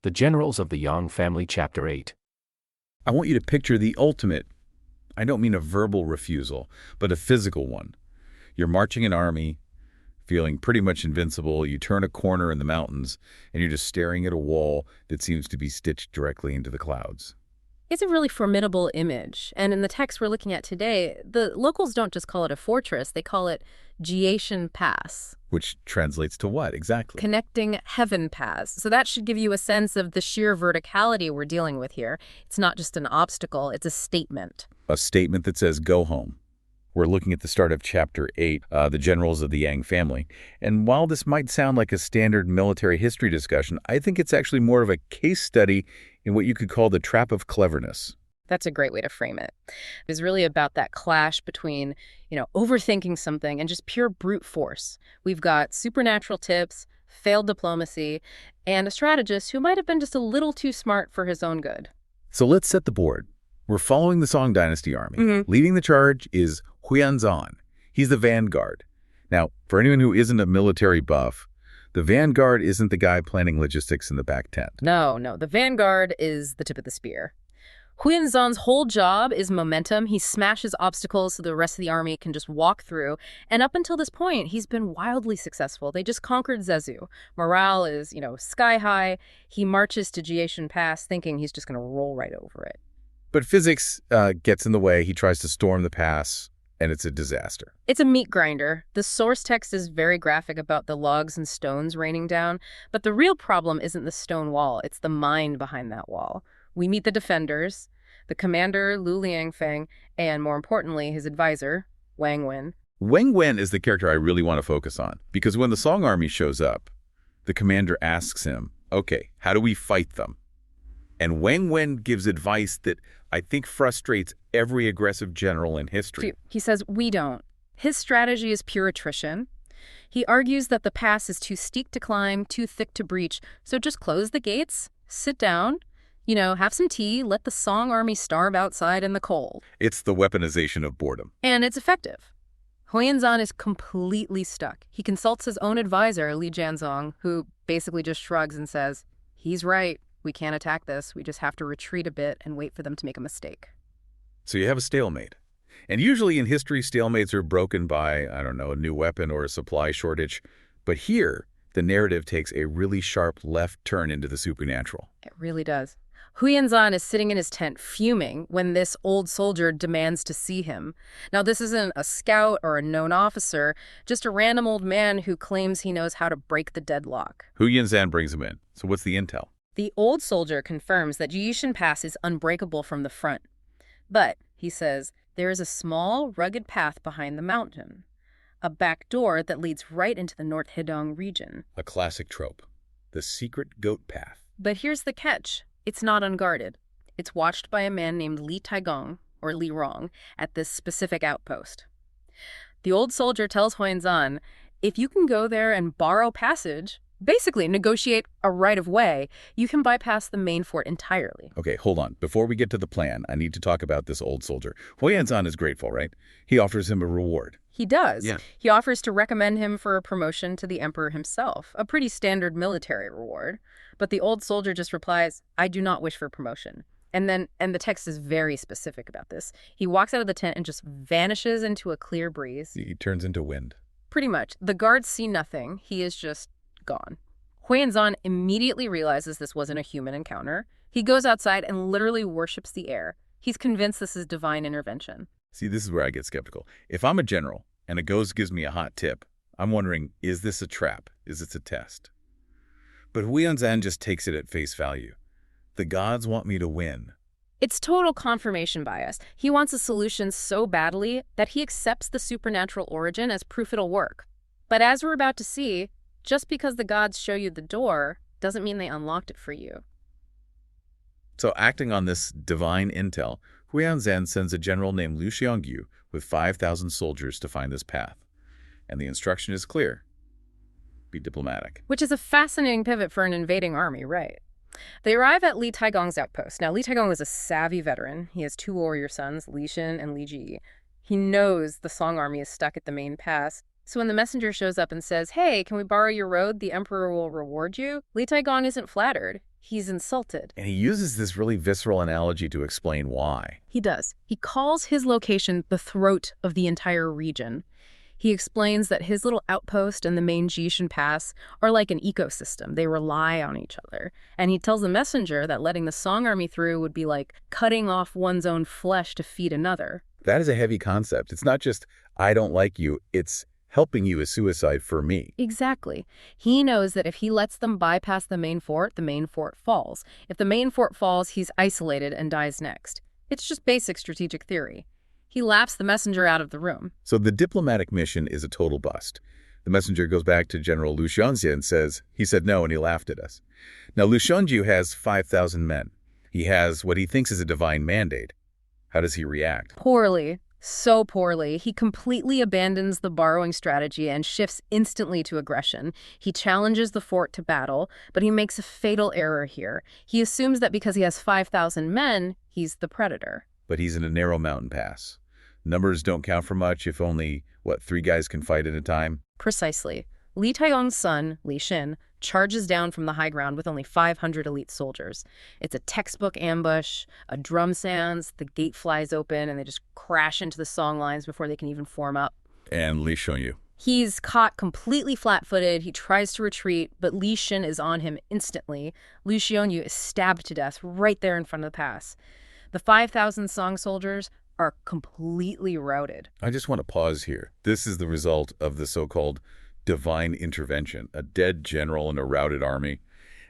The Generals of the Yang Family, Chapter 8. I want you to picture the ultimate, I don't mean a verbal refusal, but a physical one. You're marching an army, feeling pretty much invincible. You turn a corner in the mountains, and you're just staring at a wall that seems to be stitched directly into the clouds. It's a really formidable image. And in the text we're looking at today, the locals don't just call it a fortress, they call it Jiashan Pass. Which translates to what, exactly? Connecting heaven paths. So that should give you a sense of the sheer verticality we're dealing with here. It's not just an obstacle, it's a statement. A statement that says, go home. We're looking at the start of Chapter 8, the Generals of the Yang Family. And while this might sound like a standard military history discussion, I think it's actually more of a case study in what you could call the trap of cleverness. That's a great way to frame it. It's really about that clash between, overthinking something and just pure brute force. We've got supernatural tips, failed diplomacy, and a strategist who might have been just a little too smart for his own good. So let's set the board. We're following the Song Dynasty army. Leading the charge is Huyanzan. He's the vanguard. Now, for anyone who isn't a military buff, the vanguard isn't the guy planning logistics in the back tent. No. The vanguard is the tip of the spear. Huyanzan's whole job is momentum. He smashes obstacles so the rest of the army can just walk through. And up until this point, he's been wildly successful. They just conquered Zezu. Morale is, sky high. He marches to Jiashan Pass thinking he's just going to roll right over it. But physics gets in the way. He tries to storm the pass, and it's a disaster. It's a meat grinder. The source text is very graphic about the logs and stones raining down. But the real problem isn't the stone wall. It's the mind behind that wall. We meet the defenders, the commander, Lu Liangfeng, and more importantly, his advisor, Wang Wen. Wang Wen is the character I really want to focus on, because when the Song army shows up, the commander asks him, okay, how do we fight them? And Wang Wen gives advice that I think frustrates every aggressive general in history. He says, we don't. His strategy is pure attrition. He argues that the pass is too steep to climb, too thick to breach, so just close the gates, sit down, have some tea, let the Song army starve outside in the cold. It's the weaponization of boredom. And it's effective. Huyanzan is completely stuck. He consults his own advisor, Li Jianzong, who basically just shrugs and says, he's right. We can't attack this. We just have to retreat a bit and wait for them to make a mistake. So you have a stalemate. And usually in history, stalemates are broken by, a new weapon or a supply shortage. But here, the narrative takes a really sharp left turn into the supernatural. It really does. Huyanzan is sitting in his tent fuming when this old soldier demands to see him. Now, this isn't a scout or a known officer, just a random old man who claims he knows how to break the deadlock. Huyanzan brings him in. So what's the intel? The old soldier confirms that Jiashan Pass is unbreakable from the front. But, he says, there is a small, rugged path behind the mountain. A back door that leads right into the North Hedong region. A classic trope. The secret goat path. But here's the catch. It's not unguarded. It's watched by a man named Li Taigong, or Li Rong, at this specific outpost. The old soldier tells Huyanzan, if you can go there and borrow passage, basically negotiate a right of way, you can bypass the main fort entirely. Okay, hold on. Before we get to the plan, I need to talk about this old soldier. Huyanzan is grateful, right? He offers him a reward. He does. Yeah. He offers to recommend him for a promotion to the emperor himself, a pretty standard military reward. But the old soldier just replies, I do not wish for promotion. And the text is very specific about this. He walks out of the tent and just vanishes into a clear breeze. He turns into wind. Pretty much. The guards see nothing. He is just gone. Huyanzan immediately realizes this wasn't a human encounter. He goes outside and literally worships the air. He's convinced this is divine intervention. See, this is where I get skeptical. If I'm a general and a ghost gives me a hot tip, I'm wondering, is this a trap? Is this a test? But Huyanzan just takes it at face value. The gods want me to win. It's total confirmation bias. He wants a solution so badly that he accepts the supernatural origin as proof it'll work. But as we're about to see, just because the gods show you the door doesn't mean they unlocked it for you. So acting on this divine intel, Huyanzan sends a general named Liu Xiongyu with 5,000 soldiers to find this path. And the instruction is clear. Be diplomatic. Which is a fascinating pivot for an invading army, right? They arrive at Li Taigong's outpost. Now, Li Taigong is a savvy veteran. He has two warrior sons, Li Xin and Li Ji. He knows the Song army is stuck at the main pass. So when the messenger shows up and says, hey, can we borrow your road? The emperor will reward you. Li Taigong isn't flattered. He's insulted. And he uses this really visceral analogy to explain why. He does. He calls his location the throat of the entire region. He explains that his little outpost and the main Jishin Pass are like an ecosystem. They rely on each other. And he tells the messenger that letting the Song army through would be like cutting off one's own flesh to feed another. That is a heavy concept. It's not just, I don't like you, it's helping you is suicide for me. Exactly. He knows that if he lets them bypass the main fort falls. If the main fort falls, he's isolated and dies next. It's just basic strategic theory. He laps the messenger out of the room. So the diplomatic mission is a total bust. The messenger goes back to General Liu Xianxia and says, he said no and he laughed at us. Now Liu Xianxia has 5,000 men. He has what he thinks is a divine mandate. How does he react? Poorly. So poorly. He completely abandons the borrowing strategy and shifts instantly to aggression. He challenges the fort to battle, but he makes a fatal error here. He assumes that because he has 5,000 men, he's the predator. But he's in a narrow mountain pass. Numbers don't count for much if only, 3 guys can fight at a time? Precisely. Li Taigong's son, Li Xin, charges down from the high ground with only 500 elite soldiers. It's a textbook ambush, a drum sounds, the gate flies open, and they just crash into the Song lines before they can even form up. And Li Xianxia. He's caught completely flat-footed. He tries to retreat, but Li Xin is on him instantly. Liu Xianxia is stabbed to death right there in front of the pass. The 5,000 Song soldiers are completely routed. I just want to pause here. This is the result of the so-called divine intervention, a dead general and a routed army.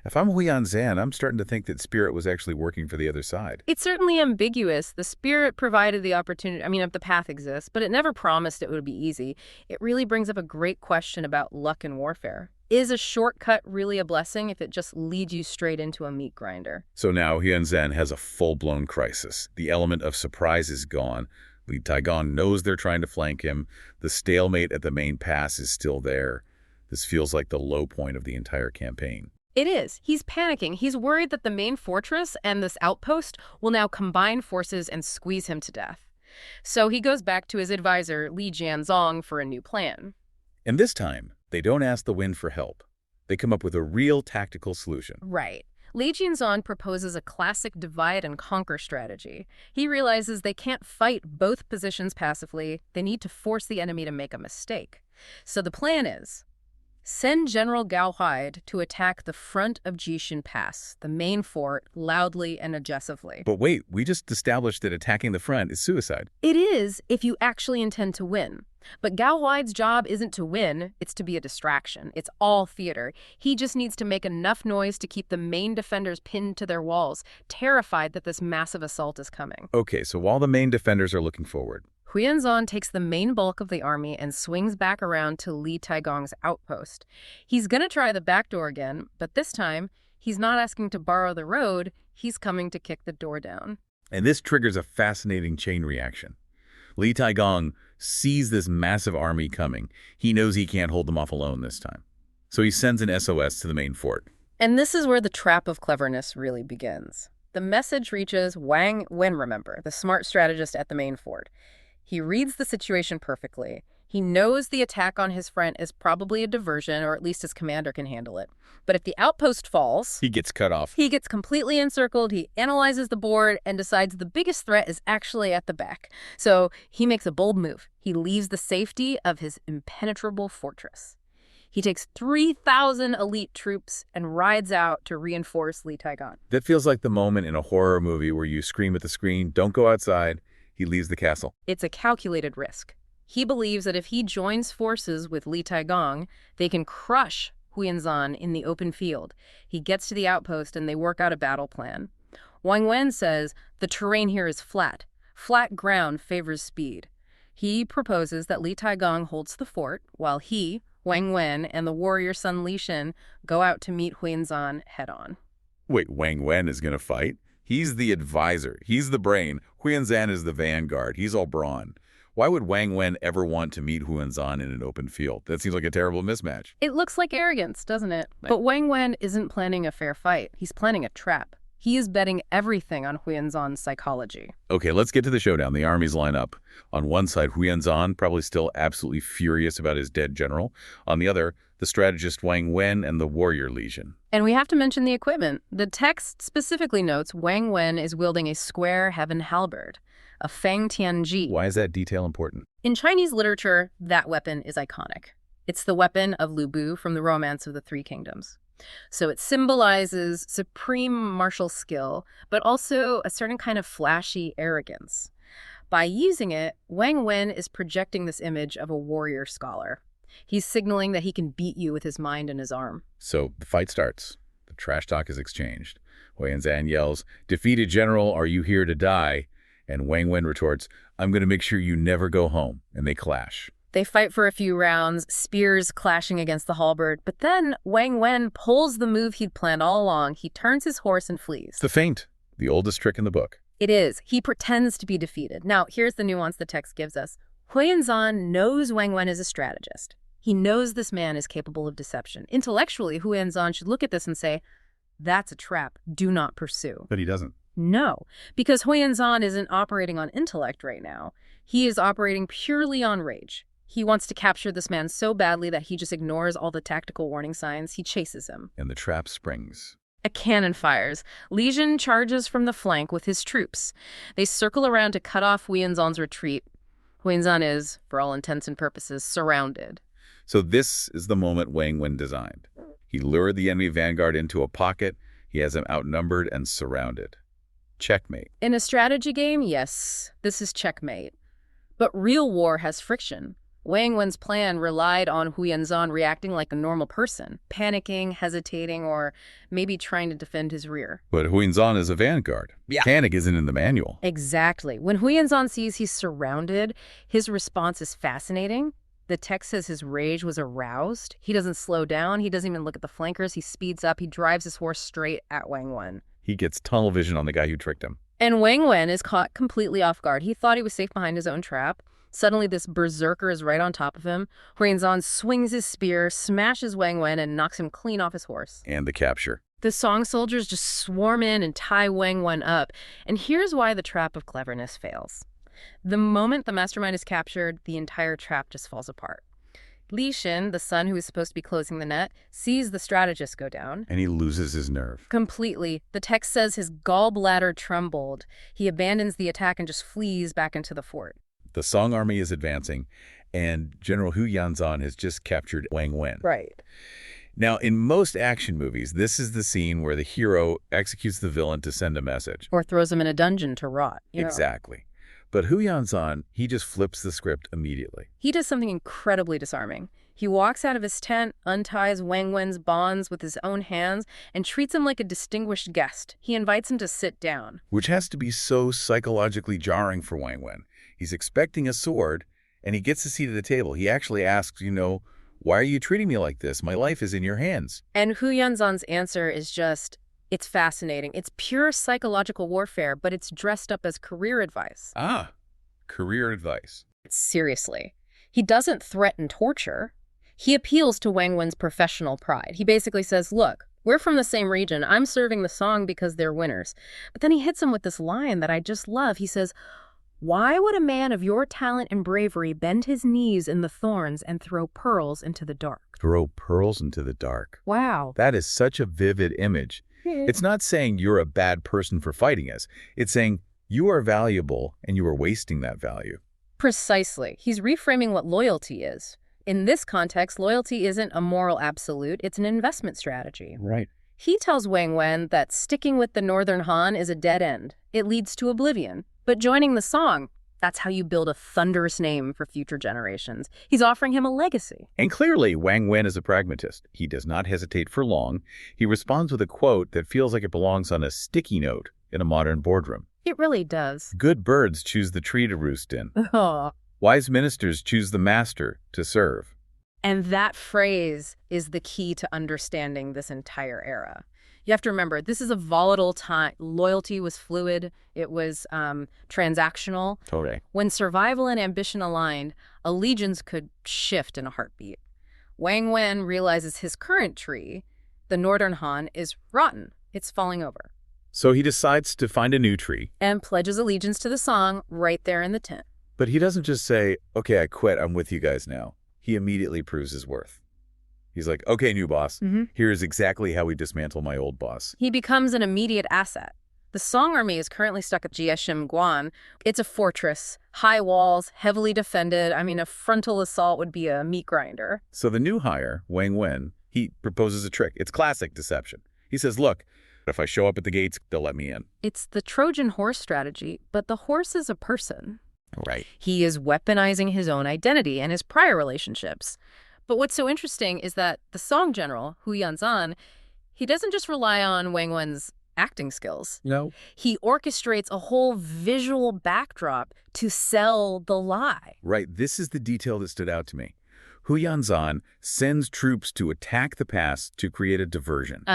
If I'm Huyan Zan, I'm starting to think that spirit was actually working for the other side. It's certainly ambiguous. The spirit provided the opportunity, if the path exists, but it never promised it would be easy. It really brings up a great question about luck in warfare. Is a shortcut really a blessing if it just leads you straight into a meat grinder? So now Huyan Zan has a full-blown crisis. The element of surprise is gone. Li Taigong knows they're trying to flank him. The stalemate at the main pass is still there. This feels like the low point of the entire campaign. It is. He's panicking. He's worried that the main fortress and this outpost will now combine forces and squeeze him to death. So he goes back to his advisor, Li Jianzong, for a new plan. And this time, they don't ask the wind for help. They come up with a real tactical solution. Right. Li Jianzong proposes a classic divide-and-conquer strategy. He realizes they can't fight both positions passively. They need to force the enemy to make a mistake. So the plan is, send General Gao Huaid to attack the front of Jishin Pass, the main fort, loudly and aggressively. But wait, we just established that attacking the front is suicide. It is if you actually intend to win. But Gao Huaid's job isn't to win, it's to be a distraction. It's all theater. He just needs to make enough noise to keep the main defenders pinned to their walls, terrified that this massive assault is coming. Okay, so while the main defenders are looking forward, Huyan takes the main bulk of the army and swings back around to Li Taigong's outpost. He's going to try the back door again, but this time, he's not asking to borrow the road, he's coming to kick the door down. and this triggers a fascinating chain reaction. Li Taigong sees this massive army coming. He knows he can't hold them off alone this time. So he sends an SOS to the main fort. And this is where the trap of cleverness really begins. The message reaches Wang Wen, remember, the smart strategist at the main fort. He reads the situation perfectly. He knows the attack on his front is probably a diversion, or at least his commander can handle it. But if the outpost falls, He gets cut off. he gets completely encircled, he analyzes the board, and decides the biggest threat is actually at the back. So he makes a bold move. He leaves the safety of his impenetrable fortress. He takes 3,000 elite troops and rides out to reinforce Li Taigong. That feels like the moment in a horror movie where you scream at the screen, "Don't go outside." He leaves the castle. It's a calculated risk. He believes that if he joins forces with Li Taigong, they can crush Huyanzan in the open field. He gets to the outpost and they work out a battle plan. Wang Wen says the terrain here is flat. Flat ground favors speed. He proposes that Li Taigong holds the fort while he, Wang Wen, and the warrior son Li Xin go out to meet Huyanzan head-on. Wait, Wang Wen is going to fight? He's the advisor. He's the brain. Huyanzan is the vanguard. He's all brawn. Why would Wang Wen ever want to meet Huyanzan in an open field? That seems like a terrible mismatch. It looks like arrogance, doesn't it? But Wang Wen isn't planning a fair fight. He's planning a trap. He is betting everything on Huyanzon's psychology. Okay, let's get to the showdown. The armies line up. On one side, Huyanzan, probably still absolutely furious about his dead general. On the other, the strategist Wang Wen and the warrior legion. And we have to mention the equipment. The text specifically notes Wang Wen is wielding a square heaven halberd, a Feng Tianji. Why is that detail important? In Chinese literature, that weapon is iconic. It's the weapon of Lu Bu from the Romance of the Three Kingdoms. So it symbolizes supreme martial skill, but also a certain kind of flashy arrogance. By using it, Wang Wen is projecting this image of a warrior scholar. He's signaling that he can beat you with his mind and his arm. So the fight starts. The trash talk is exchanged. Huyanzan yells, "Defeated general, are you here to die?" And Wang Wen retorts, "I'm going to make sure you never go home." And they clash. They fight for a few rounds, spears clashing against the halberd, but then Wang Wen pulls the move he'd planned all along. He turns his horse and flees. The feint, the oldest trick in the book. It is. He pretends to be defeated. Now, here's the nuance the text gives us. Huyanzan knows Wang Wen is a strategist. He knows this man is capable of deception. Intellectually, Huyanzan should look at this and say, that's a trap. Do not pursue. But he doesn't. No, because Huyanzan isn't operating on intellect right now. He is operating purely on rage. He wants to capture this man so badly that he just ignores all the tactical warning signs. He chases him. And the trap springs. A cannon fires. Legion charges from the flank with his troops. They circle around to cut off Huyanzan's retreat. Huyanzan is, for all intents and purposes, surrounded. So this is the moment Wang Wen designed. He lured the enemy vanguard into a pocket. He has him outnumbered and surrounded. Checkmate. In a strategy game, yes, this is checkmate. But real war has friction. Wang Wen's plan relied on Huyanzan reacting like a normal person, panicking, hesitating, or maybe trying to defend his rear. But Huyanzan is a vanguard. Yeah. Panic isn't in the manual. Exactly. When Huyanzan sees he's surrounded, his response is fascinating. The text says his rage was aroused. He doesn't slow down. He doesn't even look at the flankers. He speeds up. He drives his horse straight at Wang Wen. He gets tunnel vision on the guy who tricked him. And Wang Wen is caught completely off guard. He thought he was safe behind his own trap. Suddenly, this berserker is right on top of him. Huyanzan swings his spear, smashes Wang Wen, and knocks him clean off his horse. And the capture. The Song soldiers just swarm in and tie Wang Wen up. And here's why the trap of cleverness fails. The moment the mastermind is captured, the entire trap just falls apart. Li Xin, the son who is supposed to be closing the net, sees the strategist go down. And he loses his nerve. Completely. The text says his gallbladder trembled. He abandons the attack and just flees back into the fort. The Song army is advancing, and General Huyanzan has just captured Wang Wen. Right. Now, in most action movies, this is the scene where the hero executes the villain to send a message. Or throws him in a dungeon to rot. Exactly. But Huyanzan, he just flips the script immediately. He does something incredibly disarming. He walks out of his tent, unties Wang Wen's bonds with his own hands, and treats him like a distinguished guest. He invites him to sit down. Which has to be so psychologically jarring for Wang Wen. He's expecting a sword, and he gets a seat at the table. He actually asks, why are you treating me like this? My life is in your hands. And Huyanzan's answer is just, it's fascinating. It's pure psychological warfare, but it's dressed up as career advice. Ah, career advice. Seriously. He doesn't threaten torture. He appeals to Wang Wen's professional pride. He basically says, look, we're from the same region. I'm serving the Song because they're winners. But then he hits him with this line that I just love. He says, why would a man of your talent and bravery bend his knees in the thorns and throw pearls into the dark? Throw pearls into the dark. Wow. That is such a vivid image. It's not saying you're a bad person for fighting us. It's saying you are valuable and you are wasting that value. Precisely. He's reframing what loyalty is. In this context, loyalty isn't a moral absolute. It's an investment strategy. Right. He tells Wang Wen that sticking with the Northern Han is a dead end. It leads to oblivion. But joining the Song, that's how you build a thunderous name for future generations. He's offering him a legacy. And clearly, Wang Wen is a pragmatist. He does not hesitate for long. He responds with a quote that feels like it belongs on a sticky note in a modern boardroom. It really does. Good birds choose the tree to roost in. Oh. Wise ministers choose the master to serve. And that phrase is the key to understanding this entire era. You have to remember, this is a volatile time. Loyalty was fluid. It was transactional. Totally. When survival and ambition aligned, allegiance could shift in a heartbeat. Wang Wen realizes his current tree, the Northern Han, is rotten. It's falling over. So he decides to find a new tree. And pledges allegiance to the song right there in the tent. But he doesn't just say, okay, I quit, I'm with you guys now. He immediately proves his worth. He's like, okay, new boss, here's exactly how we dismantle my old boss. He becomes an immediate asset. The Song army is currently stuck at Jieshim-Guan. It's a fortress, high walls, heavily defended. I mean, a frontal assault would be a meat grinder. So the new hire, Wang Wen, he proposes a trick. It's classic deception. He says, look, if I show up at the gates, they'll let me in. It's the Trojan horse strategy, but the horse is a person. Right. He is weaponizing his own identity and his prior relationships. But what's so interesting is that the Song general, Hu Yanzan, he doesn't just rely on Wang Wen's acting skills. No. He orchestrates a whole visual backdrop to sell the lie. Right. This is the detail that stood out to me. Hu Yanzan sends troops to attack the pass to create a diversion.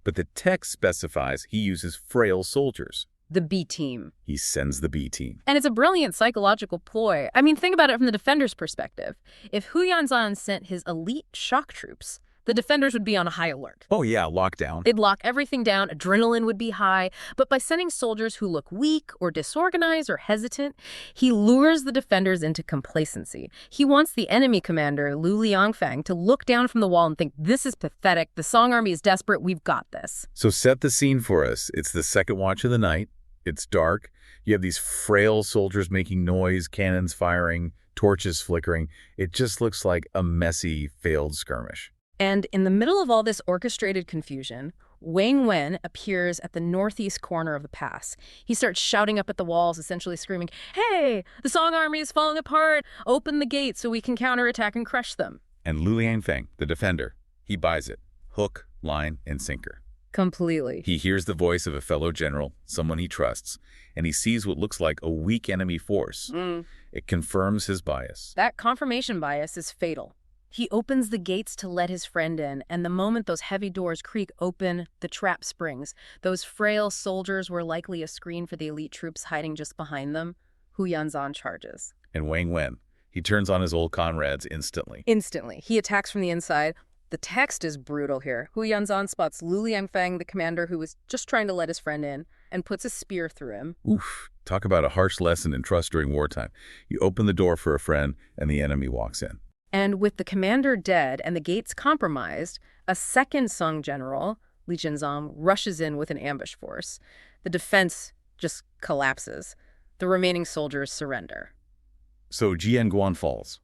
But the text specifies he uses frail soldiers. The B team. He sends the B team. And it's a brilliant psychological ploy. I mean, think about it from the defender's perspective. If Hu Yanzan sent his elite shock troops, the defenders would be on high alert. Oh, yeah, lockdown. They'd lock everything down, adrenaline would be high. But by sending soldiers who look weak or disorganized or hesitant, he lures the defenders into complacency. He wants the enemy commander, Lu Liangfang, to look down from the wall and think, this is pathetic, the Song army is desperate, we've got this. So set the scene for us. It's the second watch of the night. It's dark. You have these frail soldiers making noise, cannons firing, torches flickering. It just looks like a messy, failed skirmish. And in the middle of all this orchestrated confusion, Wang Wen appears at the northeast corner of the pass. He starts shouting up at the walls, essentially screaming, hey, the Song army is falling apart. Open the gates so we can counterattack and crush them. And Lu Liangfang, the defender, he buys it. Hook, line, and sinker. Completely. He hears the voice of a fellow general, someone he trusts, and he sees what looks like a weak enemy force. It confirms his bias. That confirmation bias is fatal. He opens the gates to let his friend in, and the moment those heavy doors creak open, the trap springs. Those frail soldiers were likely a screen for the elite troops hiding just behind them. Hu Yanzan charges. And Wang Wen, he turns on his old comrades instantly. Instantly. He attacks from the inside. The text is brutal here. Hu Yanzan spots Lu Liangfang, the commander who was just trying to let his friend in, and puts a spear through him. Oof. Talk about a harsh lesson in trust during wartime. You open the door for a friend, and the enemy walks in. And with the commander dead and the gates compromised, a second Song general, Li Jinzang, rushes in with an ambush force. The defense just collapses. The remaining soldiers surrender. So Jian-Guan falls.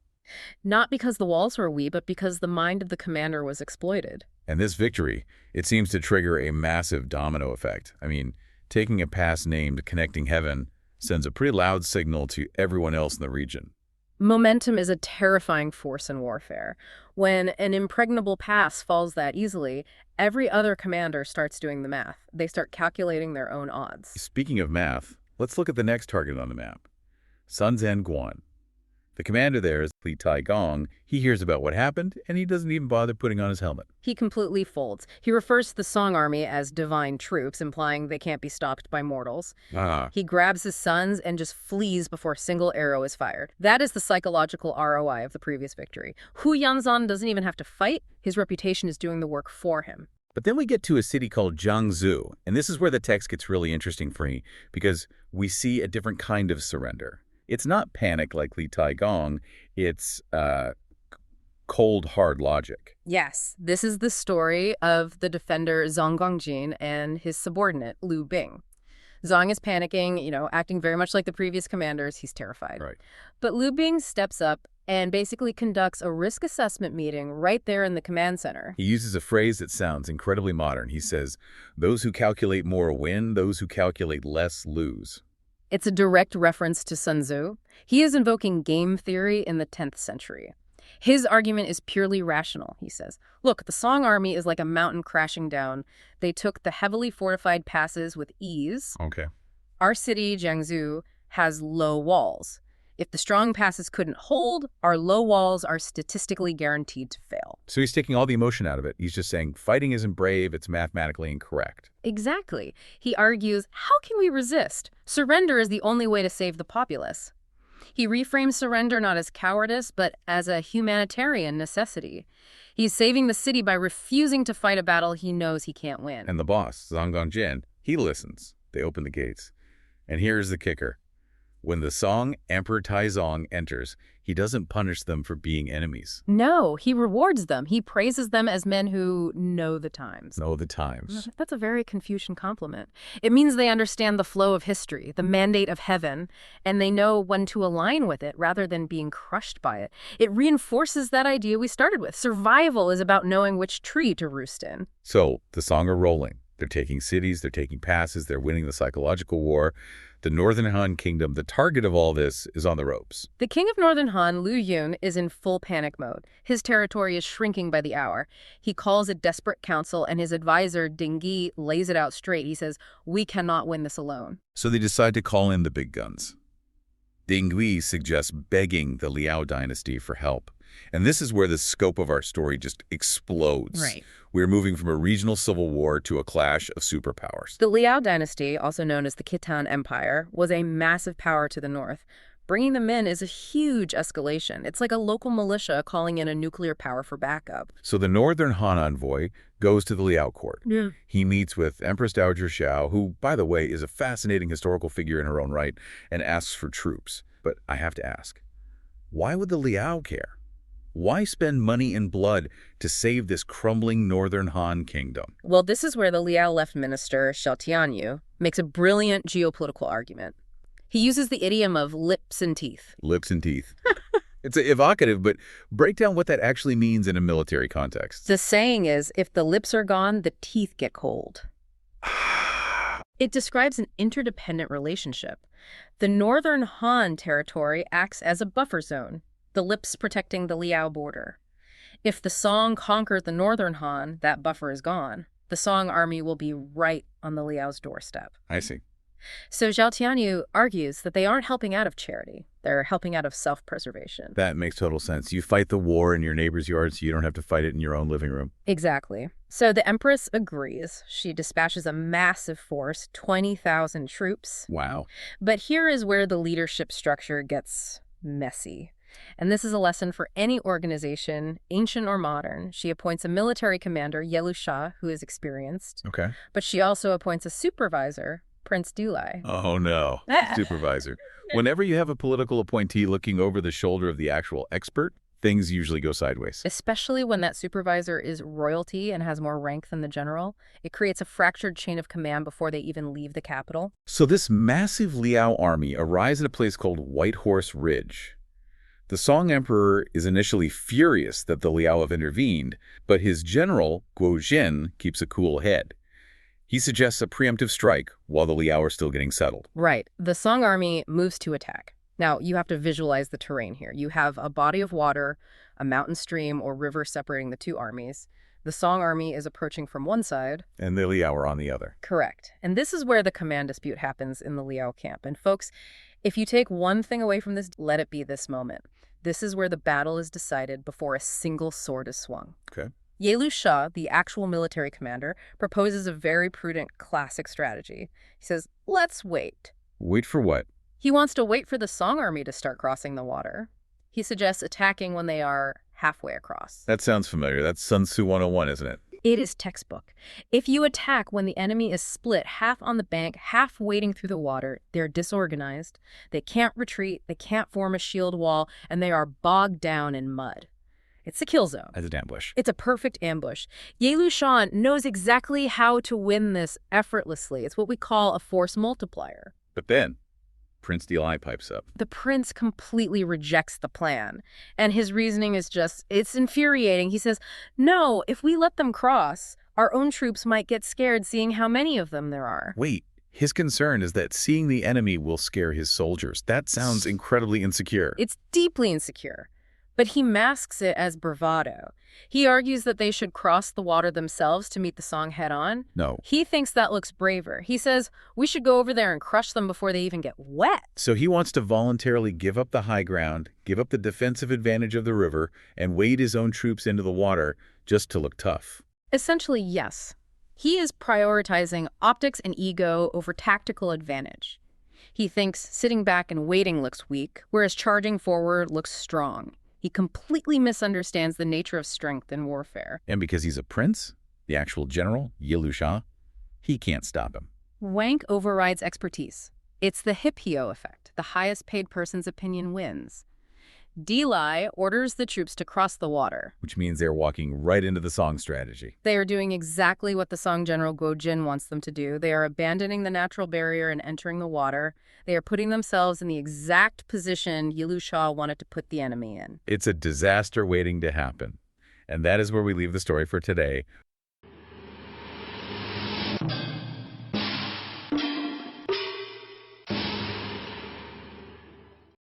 Not because the walls were weak, but because the mind of the commander was exploited. And this victory, it seems to trigger a massive domino effect. I mean, taking a pass named Connecting Heaven sends a pretty loud signal to everyone else in the region. Momentum is a terrifying force in warfare. When an impregnable pass falls that easily, every other commander starts doing the math. They start calculating their own odds. Speaking of math, let's look at the next target on the map. Sunzhen-Guan. The commander there is Li Taigong. He hears about what happened, and he doesn't even bother putting on his helmet. He completely folds. He refers to the Song army as divine troops, implying they can't be stopped by mortals. He grabs his sons and just flees before a single arrow is fired. That is the psychological ROI of the previous victory. Hu Yanzan doesn't even have to fight. His reputation is doing the work for him. But then we get to a city called Jiangsu, and this is where the text gets really interesting for me, because we see a different kind of surrender. It's not panic like Li Taigong, it's cold, hard logic. Yes, this is the story of the defender Zhang Gongjin and his subordinate, Liu Bing. Zhang is panicking, acting very much like the previous commanders. He's terrified. Right. But Liu Bing steps up and basically conducts a risk assessment meeting right there in the command center. He uses a phrase that sounds incredibly modern. He says, those who calculate more win, those who calculate less lose. It's a direct reference to Sun Tzu. He is invoking game theory in the 10th century. His argument is purely rational, he says. Look, the Song army is like a mountain crashing down. They took the heavily fortified passes with ease. Okay. Our city, Jiangsu, has low walls. If the strong passes couldn't hold, our low walls are statistically guaranteed to fail. So he's taking all the emotion out of it. He's just saying fighting isn't brave, it's mathematically incorrect. Exactly. He argues, how can we resist? Surrender is the only way to save the populace. He reframes surrender not as cowardice, but as a humanitarian necessity. He's saving the city by refusing to fight a battle he knows he can't win. And the boss, Zhang Gongjin, He listens. They open the gates. And here's the kicker. When the Song Emperor Taizong enters, he doesn't punish them for being enemies. No, he rewards them. He praises them as men who know the times. Know the times. That's a very Confucian compliment. It means they understand the flow of history, the mandate of heaven, and they know when to align with it rather than being crushed by it. It reinforces that idea we started with. Survival is about knowing which tree to roost in. So the Song are rolling. They're taking cities, they're taking passes, they're winning the psychological war. The Northern Han Kingdom, the target of all this, is on the ropes. The king of Northern Han, Liu Yun, is in full panic mode. His territory is shrinking by the hour. He calls a desperate council, and his advisor, Ding Yi, lays it out straight. He says, "We cannot win this alone." So they decide to call in the big guns. Ding Yi suggests begging the Liao dynasty for help. And this is where the scope of our story just explodes. Right. We're moving from a regional civil war to a clash of superpowers. The Liao dynasty, also known as the Khitan Empire, was a massive power to the north. Bringing them in is a huge escalation. It's like a local militia calling in a nuclear power for backup. So the Northern Han envoy goes to the Liao court. Yeah. He meets with Empress Dowager Xiao, who, by the way, is a fascinating historical figure in her own right, and asks for troops. But I have to ask, why would the Liao care? Why spend money and blood to save this crumbling Northern Han kingdom? Well, this is where the Liao left minister, Xiao Tianyu, makes a brilliant geopolitical argument. He uses the idiom of lips and teeth. Lips and teeth. It's evocative, but break down what that actually means in a military context. The saying is, if the lips are gone, the teeth get cold. It describes an interdependent relationship. The Northern Han territory acts as a buffer zone, the lips protecting the Liao border. If the Song conquer the Northern Han, that buffer is gone. The Song army will be right on the Liao's doorstep. I see. So Xiao Tianyu argues that they aren't helping out of charity. They're helping out of self-preservation. That makes total sense. You fight the war in your neighbor's yard so you don't have to fight it in your own living room. Exactly. So the Empress agrees. She dispatches a massive force, 20,000 troops. Wow. But here is where the leadership structure gets messy. And this is a lesson for any organization, ancient or modern. She appoints a military commander, Yelu Shah, who is experienced. Okay. But she also appoints a supervisor, Prince Dulai. Oh, no. Supervisor. Whenever you have a political appointee looking over the shoulder of the actual expert, things usually go sideways. Especially when that supervisor is royalty and has more rank than the general. It creates a fractured chain of command before they even leave the capital. So this massive Liao army arrives at a place called White Horse Ridge. The Song Emperor is initially furious that the Liao have intervened, but his general, Guo Jin, keeps a cool head. He suggests a preemptive strike while the Liao are still getting settled. Right. The Song army moves to attack. Now, you have to visualize the terrain here. You have a body of water, a mountain stream or river separating the two armies. The Song army is approaching from one side. And the Liao are on the other. Correct. And this is where the command dispute happens in the Liao camp. And folks, if you take one thing away from this, let it be this moment. This is where the battle is decided before a single sword is swung. Okay. Yelu Shah, the actual military commander, proposes a very prudent classic strategy. He says, let's wait. Wait for what? He wants to wait for the Song army to start crossing the water. He suggests attacking when they are halfway across. That sounds familiar. That's Sun Tzu 101, isn't it? It is textbook. If you attack when the enemy is split half on the bank, half wading through the water, they're disorganized, they can't retreat, they can't form a shield wall, and they are bogged down in mud. It's a kill zone. As an ambush. It's a perfect ambush. Yelu Shah knows exactly how to win this effortlessly. It's what we call a force multiplier. But then, Prince Dulai pipes up. The prince completely rejects the plan. And his reasoning is just, it's infuriating. He says, no, if we let them cross, our own troops might get scared seeing how many of them there are. Wait, his concern is that seeing the enemy will scare his soldiers. That sounds incredibly insecure. It's deeply insecure. But he masks it as bravado. He argues that they should cross the water themselves to meet the Song head-on. No. He thinks that looks braver. He says, we should go over there and crush them before they even get wet. So he wants to voluntarily give up the high ground, give up the defensive advantage of the river, and wade his own troops into the water just to look tough. Essentially, yes. He is prioritizing optics and ego over tactical advantage. He thinks sitting back and waiting looks weak, whereas charging forward looks strong. He completely misunderstands the nature of strength in warfare. And because he's a prince, the actual general, Yelu Shah, he can't stop him. Rank overrides expertise. It's the hip-heo effect. The highest paid person's opinion wins. Li orders the troops to cross the water. Which means they're walking right into the Song strategy. They are doing exactly what the Song General Guo Jin wants them to do. They are abandoning the natural barrier and entering the water. They are putting themselves in the exact position Yilu Shah wanted to put the enemy in. It's a disaster waiting to happen. And that is where we leave the story for today.